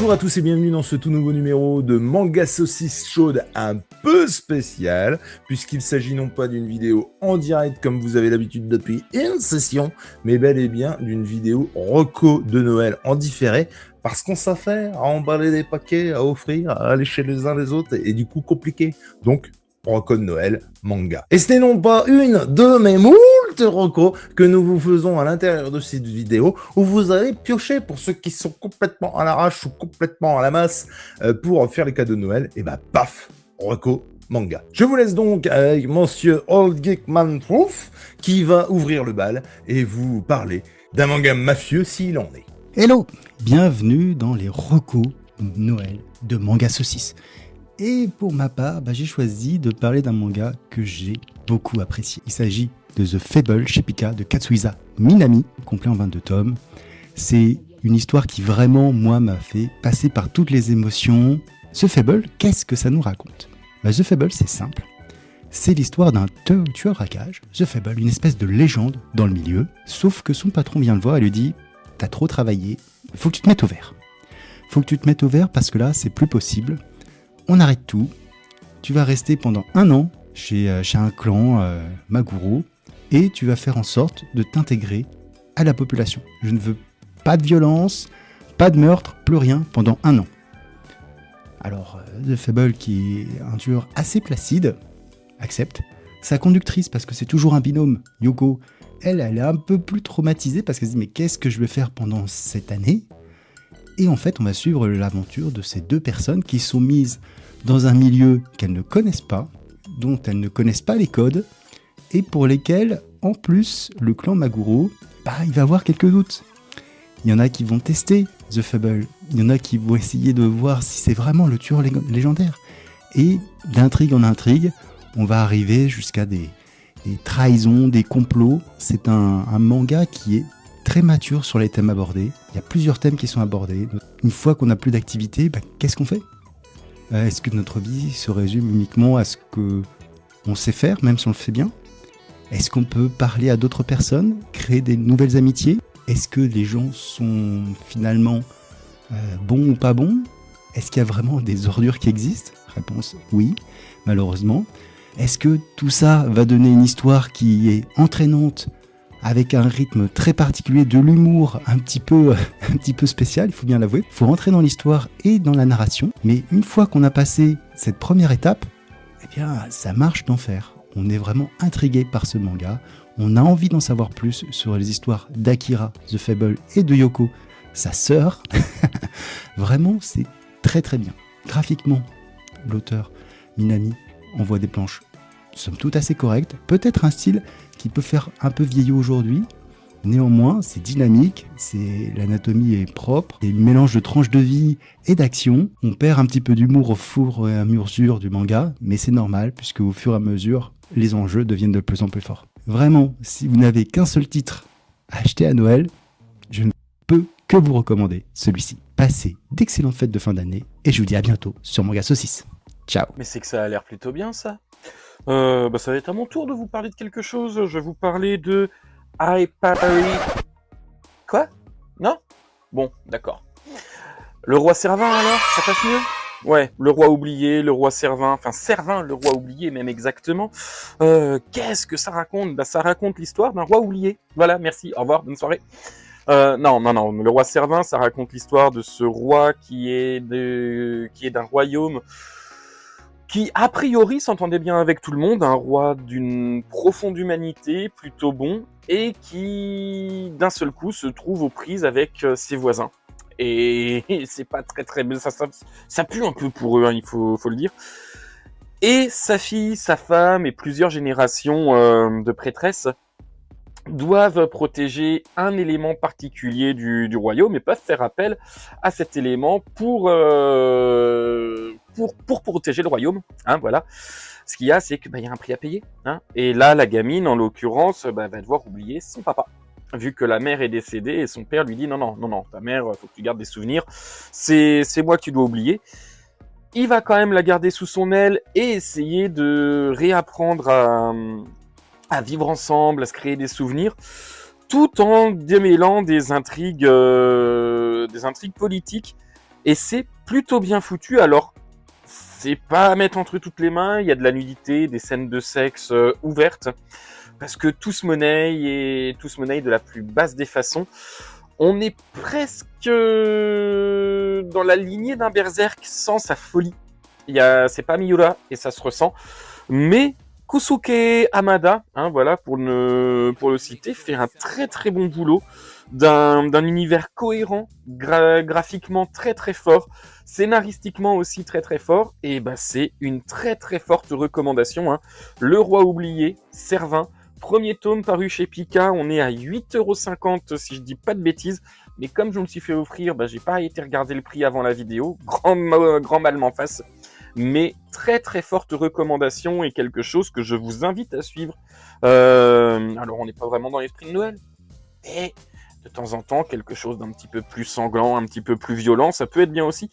Bonjour à tous et bienvenue dans ce tout nouveau numéro de Manga Saucisse Chaude un peu spécial, puisqu'il s'agit non pas d'une vidéo en direct comme vous avez l'habitude depuis une session, mais bel et bien d'une vidéo reco de Noël en différé, parce qu'on s'affaire à emballer des paquets, à offrir, à aller chez les uns les autres, et du coup compliqué. Donc, reco de Noël, manga. Et ce n'est non pas une de mes moult reco que nous vous faisons à l'intérieur de cette vidéo, où vous allez piocher pour ceux qui sont complètement à l'arrache ou complètement à la masse pour faire les cadeaux de Noël, et bah paf, reco manga. Je vous laisse donc avec monsieur Old Geekman Proof qui va ouvrir le bal et vous parler d'un manga mafieux s'il en est. Hello, bienvenue dans les recos Noël de Manga Saucisse. Et pour ma part, j'ai choisi de parler d'un manga que j'ai beaucoup apprécié. Il s'agit de The Fable chez Pika de Katsuhisa Minami, complet en 22 tomes. C'est une histoire qui vraiment, moi, m'a fait passer par toutes les émotions. The Fable, qu'est-ce que ça nous raconte ? The Fable, c'est simple. C'est l'histoire d'un tueur à gages. The Fable, une espèce de légende dans le milieu. Sauf que son patron vient le voir et lui dit « T'as trop travaillé, faut que tu te mettes au vert. Faut que tu te mettes au vert parce que là, c'est plus possible. On arrête tout. Tu vas rester pendant 1 an chez un clan Maguro et tu vas faire en sorte de t'intégrer à la population. Je ne veux pas de violence, pas de meurtre, plus rien pendant 1 an. » Alors, The Fable, qui est un tueur assez placide, accepte. Sa conductrice, parce que c'est toujours un binôme, Yoko, elle est un peu plus traumatisée parce qu'elle se dit « Mais qu'est-ce que je vais faire pendant cette année ?» Et en fait, on va suivre l'aventure de ces 2 personnes qui sont mises dans un milieu qu'elles ne connaissent pas, dont elles ne connaissent pas les codes, et pour lesquels, en plus, le clan Maguro, il va avoir quelques doutes. Il y en a qui vont tester The Fable, il y en a qui vont essayer de voir si c'est vraiment le tueur légendaire. Et d'intrigue en intrigue, on va arriver jusqu'à des trahisons, des complots. C'est un manga qui est très mature sur les thèmes abordés. Il y a plusieurs thèmes qui sont abordés. Une fois qu'on n'a plus d'activité, qu'est-ce qu'on fait ? Est-ce que notre vie se résume uniquement à ce qu'on sait faire, même si on le fait bien ? Est-ce qu'on peut parler à d'autres personnes, créer des nouvelles amitiés ? Est-ce que les gens sont finalement bons ou pas bons ? Est-ce qu'il y a vraiment des ordures qui existent ? Réponse oui, malheureusement. Est-ce que tout ça va donner une histoire qui est entraînante, avec un rythme très particulier, de l'humour un petit peu spécial, il faut bien l'avouer. Il faut rentrer dans l'histoire et dans la narration. Mais une fois qu'on a passé cette première étape, ça marche d'enfer. On est vraiment intrigué par ce manga. On a envie d'en savoir plus sur les histoires d'Akira, The Fable et de Yoko, sa sœur. Vraiment, c'est très très bien. Graphiquement, l'auteur Minami envoie des planches somme toute assez correctes. Peut-être un style qui peut faire un peu vieillot aujourd'hui. Néanmoins, c'est dynamique, l'anatomie est propre, et le mélange de tranches de vie et d'action. On perd un petit peu d'humour au fur et à mesure du manga, mais c'est normal, puisque au fur et à mesure, les enjeux deviennent de plus en plus forts. Vraiment, si vous n'avez qu'un seul titre à acheter à Noël, je ne peux que vous recommander celui-ci. Passez d'excellentes fêtes de fin d'année, et je vous dis à bientôt sur Manga Saucisse. Ciao. Mais c'est que ça a l'air plutôt bien, ça. Ça va être à mon tour de vous parler de quelque chose. Je vais vous parler de Paris. Quoi ? Non ? Bon, d'accord. Le roi Servin, alors ? Ça passe mieux ? Ouais, le roi oublié, le roi Servin, enfin Servin, le roi oublié même exactement. Qu'est-ce que ça raconte ? Ça raconte l'histoire d'un roi oublié. Voilà, merci, au revoir, bonne soirée. Non, le roi Servin, ça raconte l'histoire de ce roi qui est d'un royaume qui, a priori, s'entendait bien avec tout le monde, un roi d'une profonde humanité, plutôt bon, et qui, d'un seul coup, se trouve aux prises avec ses voisins. Et c'est pas très très bien, ça pue un peu pour eux, hein, il faut le dire. Et sa fille, sa femme et plusieurs générations de prêtresses doivent protéger un élément particulier du royaume et peuvent faire appel à cet élément pour protéger le royaume, hein, voilà. Ce qu'il y a, c'est que y a un prix à payer, hein. Et là, la gamine, en l'occurrence, va devoir oublier son papa, vu que la mère est décédée et son père lui dit non, ta mère, faut que tu gardes des souvenirs, c'est moi que tu dois oublier. Il va quand même la garder sous son aile et essayer de réapprendre à vivre ensemble, à se créer des souvenirs, tout en démêlant des intrigues politiques et c'est plutôt bien foutu. Alors, c'est pas à mettre entre toutes les mains, il y a de la nudité, des scènes de sexe ouvertes, parce que tout se monnaie de la plus basse des façons. On est presque dans la lignée d'un Berserk sans sa folie. C'est pas Miura et ça se ressent, mais Kosuke Hamada, voilà pour le citer, fait un très très bon boulot d'un univers cohérent, graphiquement très très fort, scénaristiquement aussi très très fort, et c'est une très très forte recommandation. Le Roi oublié, Servin, premier tome paru chez Pika, on est à 8,50€ si je dis pas de bêtises, mais comme je me suis fait offrir, j'ai pas été regarder le prix avant la vidéo, grand mal m'en fasse, mais très très forte recommandation et quelque chose que je vous invite à suivre. Alors on n'est pas vraiment dans l'esprit de Noël, mais de temps en temps, quelque chose d'un petit peu plus sanglant, un petit peu plus violent, ça peut être bien aussi,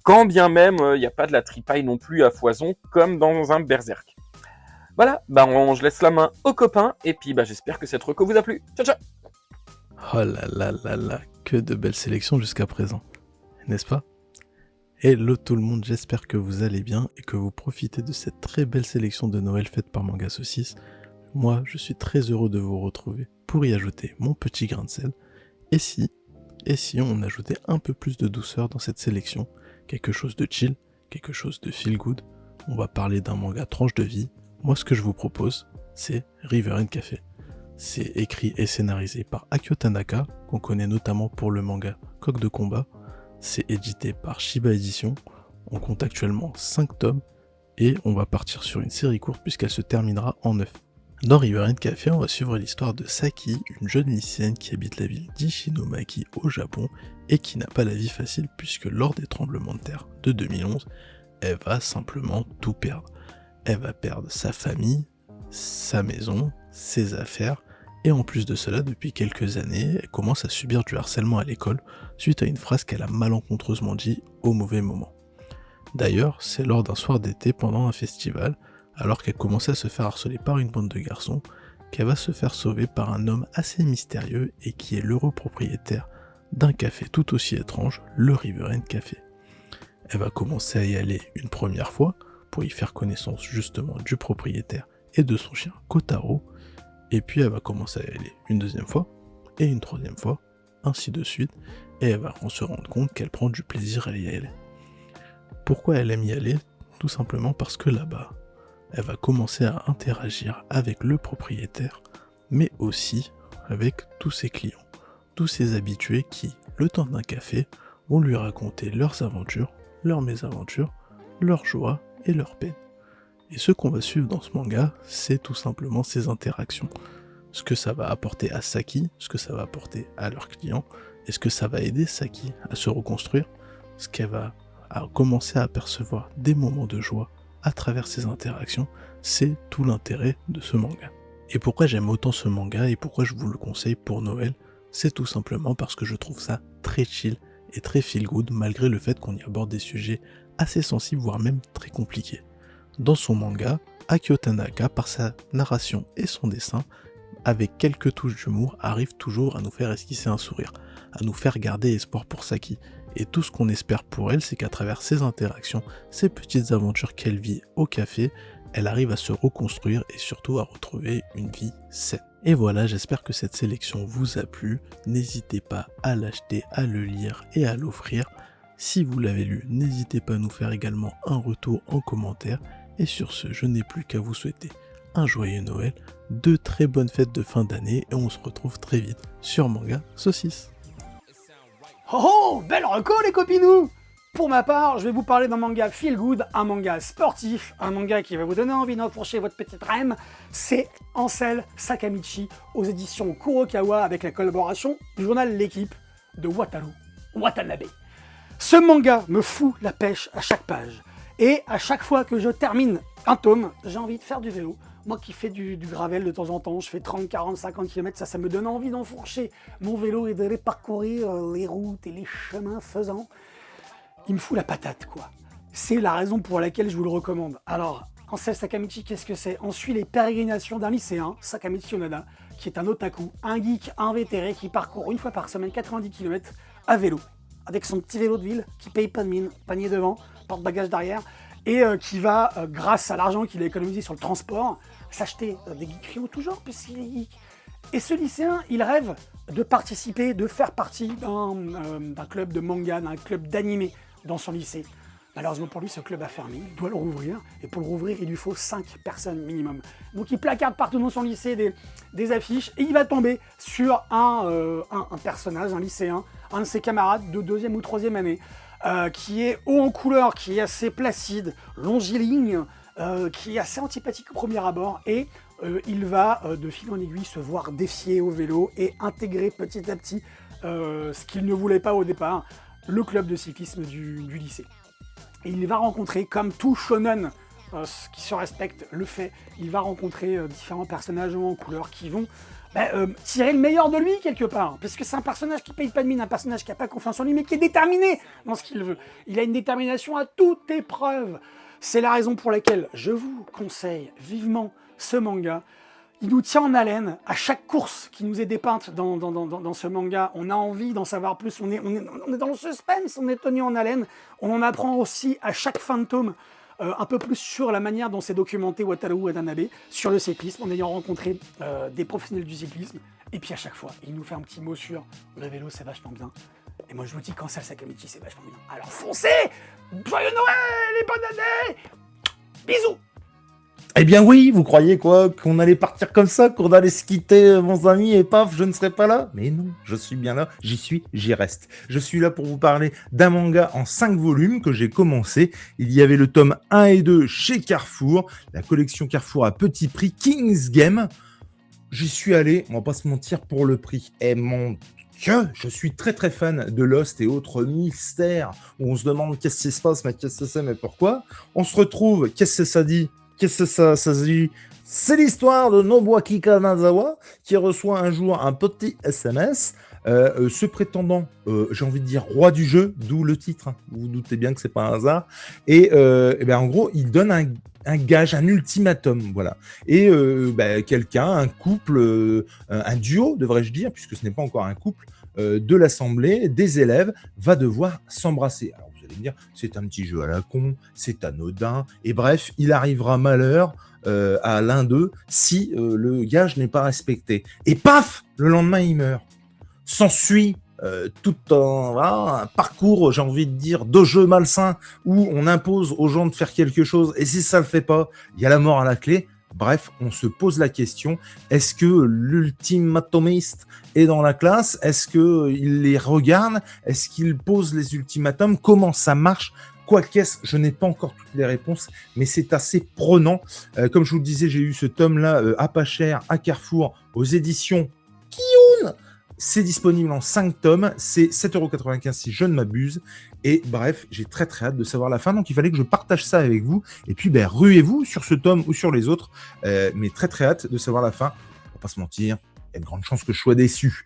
quand bien même il n'y a pas de la tripaille non plus à foison, comme dans un Berserk. Voilà, je laisse la main aux copains, et puis j'espère que cette reco vous a plu. Ciao ciao. Oh là là là là, que de belles sélections jusqu'à présent, n'est-ce pas? Hello tout le monde, j'espère que vous allez bien et que vous profitez de cette très belle sélection de Noël faite par Manga Saucisse. Moi, je suis très heureux de vous retrouver pour y ajouter mon petit grain de sel. Et si on ajoutait un peu plus de douceur dans cette sélection, quelque chose de chill, quelque chose de feel good, on va parler d'un manga tranche de vie. Moi, ce que je vous propose, c'est River and Café. C'est écrit et scénarisé par Akio Tanaka, qu'on connaît notamment pour le manga Coq de combat. C'est édité par Shiba Edition. On compte actuellement 5 tomes et on va partir sur une série courte puisqu'elle se terminera en 9. Dans River and Café, on va suivre l'histoire de Saki, une jeune lycéenne qui habite la ville d'Ishinomaki au Japon et qui n'a pas la vie facile puisque lors des tremblements de terre de 2011, elle va simplement tout perdre. Elle va perdre sa famille, sa maison, ses affaires, et en plus de cela, depuis quelques années, elle commence à subir du harcèlement à l'école suite à une phrase qu'elle a malencontreusement dit au mauvais moment. D'ailleurs, c'est lors d'un soir d'été pendant un festival, alors qu'elle commençait à se faire harceler par une bande de garçons, qu'elle va se faire sauver par un homme assez mystérieux et qui est l'heureux propriétaire d'un café tout aussi étrange, le River and Café. Elle va commencer à y aller une première fois, pour y faire connaissance justement du propriétaire et de son chien Kotaro, et puis elle va commencer à y aller une deuxième fois, et une troisième fois, ainsi de suite, et elle va se rendre compte qu'elle prend du plaisir à y aller. Pourquoi elle aime y aller? Tout simplement parce que là-bas, elle va commencer à interagir avec le propriétaire, mais aussi avec tous ses clients, tous ses habitués qui, le temps d'un café, vont lui raconter leurs aventures, leurs mésaventures, leurs joies et leurs peines. Et ce qu'on va suivre dans ce manga, c'est tout simplement ces interactions. Ce que ça va apporter à Saki, ce que ça va apporter à leurs clients, et ce que ça va aider Saki à se reconstruire, ce qu'elle va commencer à apercevoir des moments de joie à travers ces interactions, c'est tout l'intérêt de ce manga. Et pourquoi j'aime autant ce manga et pourquoi je vous le conseille pour Noël, c'est tout simplement parce que je trouve ça très chill et très feel good malgré le fait qu'on y aborde des sujets assez sensibles voire même très compliqués. Dans son manga, Akio Tanaka, par sa narration et son dessin, avec quelques touches d'humour, arrive toujours à nous faire esquisser un sourire, à nous faire garder espoir pour Saki. Et tout ce qu'on espère pour elle, c'est qu'à travers ces interactions, ces petites aventures qu'elle vit au café, elle arrive à se reconstruire et surtout à retrouver une vie saine. Et voilà, j'espère que cette sélection vous a plu. N'hésitez pas à l'acheter, à le lire et à l'offrir. Si vous l'avez lu, n'hésitez pas à nous faire également un retour en commentaire. Et sur ce, je n'ai plus qu'à vous souhaiter un joyeux Noël, de très bonnes fêtes de fin d'année et on se retrouve très vite sur Manga Saucisse. Oh, belle reco les copinous! Pour ma part, je vais vous parler d'un manga feel good, un manga sportif, un manga qui va vous donner envie d'enfourcher votre petite reine. C'est Ansel Sakamichi aux éditions Kurokawa avec la collaboration du journal L'équipe de Wataru Watanabe. Ce manga me fout la pêche à chaque page. Et à chaque fois que je termine un tome, j'ai envie de faire du vélo. Moi qui fais du gravel de temps en temps, je fais 30, 40, 50 km, ça me donne envie d'enfourcher mon vélo et d'aller parcourir les routes et les chemins faisant. Il me fout la patate, quoi. C'est la raison pour laquelle je vous le recommande. Alors, Ansel Sakamichi, qu'est-ce que c'est? On suit les pérégrinations d'un lycéen, Sakamichi Onada, qui est un otaku, un geek invétéré qui parcourt une fois par semaine 90 km à vélo. avec son petit vélo de ville, qui paye pas de mine, panier devant, porte-bagages derrière, et qui va, grâce à l'argent qu'il a économisé sur le transport, s'acheter des crayons tout genre, puisqu'il est geek. Et ce lycéen, il rêve de participer, de faire partie d'un club de manga, d'un club d'animé dans son lycée. Malheureusement pour lui, ce club a fermé, il doit le rouvrir, et pour le rouvrir, il lui faut 5 personnes minimum. Donc il placarde partout dans son lycée des affiches, et il va tomber sur un personnage, un lycéen, un de ses camarades de 2e ou 3e année, qui est haut en couleur, qui est assez placide, longiligne, qui est assez antipathique au premier abord, et il va de fil en aiguille se voir défier au vélo et intégrer petit à petit ce qu'il ne voulait pas au départ, le club de cyclisme du lycée. Et il va rencontrer, comme tout shonen qui se respecte le fait, il va rencontrer différents personnages en couleur qui vont tirer le meilleur de lui quelque part. Parce que c'est un personnage qui paye pas de mine, un personnage qui n'a pas confiance en lui, mais qui est déterminé dans ce qu'il veut. Il a une détermination à toute épreuve. C'est la raison pour laquelle je vous conseille vivement ce manga. Il nous tient en haleine à chaque course qui nous est dépeinte dans ce manga. On a envie d'en savoir plus, on est dans le suspense, on est tenu en haleine. On en apprend aussi à chaque fantôme un peu plus sur la manière dont s'est documenté Wataru Watanabe sur le cyclisme, en ayant rencontré des professionnels du cyclisme. Et puis à chaque fois, il nous fait un petit mot sur le vélo, c'est vachement bien. Et moi je vous dis, Cancel Sakamichi, c'est vachement bien. Alors foncez! Joyeux Noël et bonne année! Bisous! Eh bien oui, vous croyez quoi? Qu'on allait partir comme ça? Qu'on allait se quitter, mon ami, et paf, je ne serai pas là? Mais non, je suis bien là, j'y suis, j'y reste. Je suis là pour vous parler d'un manga en 5 volumes que j'ai commencé. Il y avait le tome 1 et 2 chez Carrefour, la collection Carrefour à petit prix, King's Game. J'y suis allé, on va pas se mentir, pour le prix. Et mon Dieu, je suis très très fan de Lost et autres mystères où on se demande qu'est-ce qui se passe, mais qu'est-ce que c'est, mais pourquoi. On se retrouve, qu'est-ce que ça dit? Qu'est-ce que ça se dit? C'est l'histoire de Nobuaki Kanazawa qui reçoit un jour un petit SMS se prétendant, j'ai envie de dire, roi du jeu, d'où le titre. Hein. Vous vous doutez bien que c'est pas un hasard. Et ben, en gros, il donne un gage, un ultimatum, voilà. Et quelqu'un, un couple, un duo, devrais-je dire, puisque ce n'est pas encore un couple, de l'assemblée, des élèves, va devoir s'embrasser. Alors, vous allez me dire, c'est un petit jeu à la con, c'est anodin, et bref, il arrivera malheur à l'un d'eux si le gage n'est pas respecté. Et paf, le lendemain, il meurt. S'ensuit tout un parcours, j'ai envie de dire, de jeu malsain où on impose aux gens de faire quelque chose, et si ça le fait pas, il y a la mort à la clé. Bref, on se pose la question, est-ce que l'ultimatomiste est dans la classe? Est-ce qu'il les regarde? Est-ce qu'il pose les ultimatums? Comment ça marche? Quoi qu'est-ce, je n'ai pas encore toutes les réponses, mais c'est assez prenant. Comme je vous le disais, j'ai eu ce tome-là à pas cher, à Carrefour, aux éditions Kiyun. C'est disponible en 5 tomes, c'est 7,95€ si je ne m'abuse. Et bref, j'ai très très hâte de savoir la fin, donc il fallait que je partage ça avec vous. Et puis, ruez-vous sur ce tome ou sur les autres, mais très très hâte de savoir la fin. On va pas se mentir, il y a de grandes chances que je sois déçu.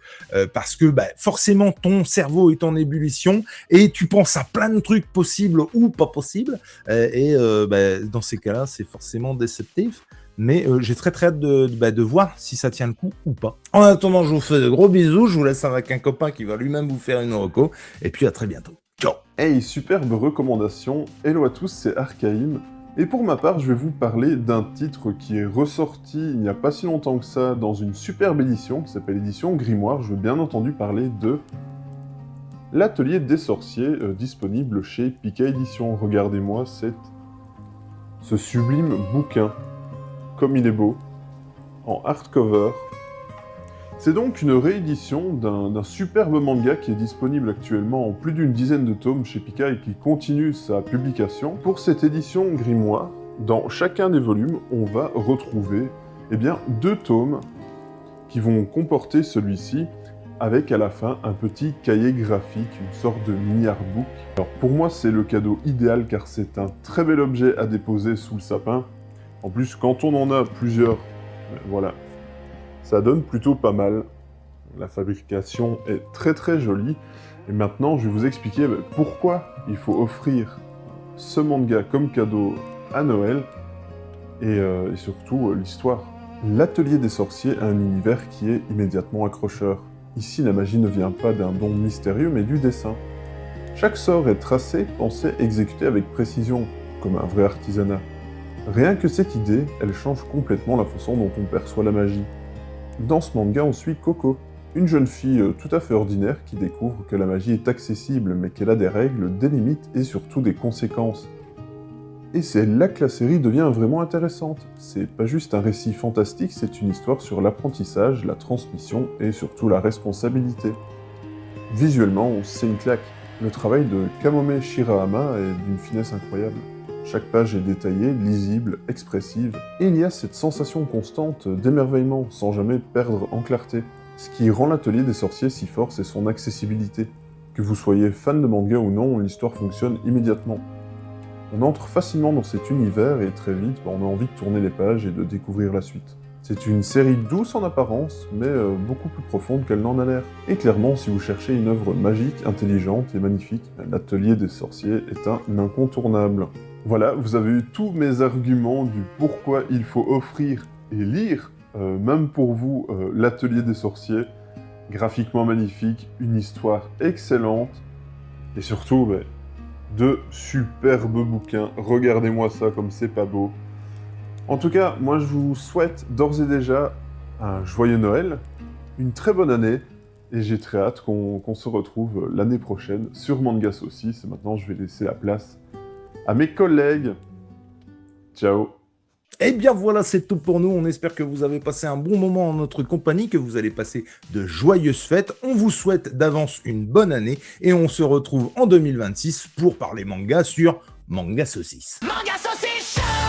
Parce que forcément, ton cerveau est en ébullition et tu penses à plein de trucs possibles ou pas possibles. Dans ces cas-là, c'est forcément déceptif. Mais j'ai très très hâte de voir si ça tient le coup ou pas. En attendant, je vous fais de gros bisous. Je vous laisse avec un copain qui va lui-même vous faire une reco. Et puis à très bientôt. Ciao. Hey, superbe recommandation. Hello à tous, c'est Archaïm. Et pour ma part, je vais vous parler d'un titre qui est ressorti il n'y a pas si longtemps que ça dans une superbe édition qui s'appelle Édition Grimoire. Je veux bien entendu parler de L'Atelier des Sorciers, disponible chez Pika Édition. Regardez-moi ce sublime bouquin. Comme il est beau, en hardcover. C'est donc une réédition d'un superbe manga qui est disponible actuellement en plus d'une dizaine de tomes chez Pika et qui continue sa publication. Pour cette édition Grimoire, dans chacun des volumes, on va retrouver 2 tomes qui vont comporter celui-ci, avec à la fin un petit cahier graphique, une sorte de mini-artbook. Alors pour moi, c'est le cadeau idéal car c'est un très bel objet à déposer sous le sapin. En plus, quand on en a plusieurs, voilà, ça donne plutôt pas mal. La fabrication est très très jolie. Et maintenant, je vais vous expliquer pourquoi il faut offrir ce manga comme cadeau à Noël et surtout l'histoire. L'Atelier des Sorciers a un univers qui est immédiatement accrocheur. Ici, la magie ne vient pas d'un don mystérieux, mais du dessin. Chaque sort est tracé, pensé, exécuté avec précision, comme un vrai artisanat. Rien que cette idée, elle change complètement la façon dont on perçoit la magie. Dans ce manga, on suit Coco, une jeune fille tout à fait ordinaire qui découvre que la magie est accessible, mais qu'elle a des règles, des limites et surtout des conséquences. Et c'est là que la série devient vraiment intéressante. C'est pas juste un récit fantastique, c'est une histoire sur l'apprentissage, la transmission et surtout la responsabilité. Visuellement, c'est une claque. Le travail de Kamome Shirahama est d'une finesse incroyable. Chaque page est détaillée, lisible, expressive, et il y a cette sensation constante d'émerveillement, sans jamais perdre en clarté. Ce qui rend l'atelier des sorciers si fort, c'est son accessibilité. Que vous soyez fan de manga ou non, l'histoire fonctionne immédiatement. On entre facilement dans cet univers et très vite, on a envie de tourner les pages et de découvrir la suite. C'est une série douce en apparence, mais beaucoup plus profonde qu'elle n'en a l'air. Et clairement, si vous cherchez une œuvre magique, intelligente et magnifique, l'Atelier des sorciers est un incontournable. Voilà, vous avez eu tous mes arguments du pourquoi il faut offrir et lire, même pour vous, l'Atelier des sorciers. Graphiquement magnifique, une histoire excellente, et surtout, de superbes bouquins. Regardez-moi ça comme c'est pas beau. En tout cas, moi je vous souhaite d'ores et déjà un joyeux Noël, une très bonne année, et j'ai très hâte qu'on se retrouve l'année prochaine sur Manga Saucisse. Et maintenant, je vais laisser la place à mes collègues. Ciao. Eh bien voilà, c'est tout pour nous. On espère que vous avez passé un bon moment en notre compagnie, que vous allez passer de joyeuses fêtes. On vous souhaite d'avance une bonne année et on se retrouve en 2026 pour parler manga sur Manga Saucisse. Manga Saucisse Show!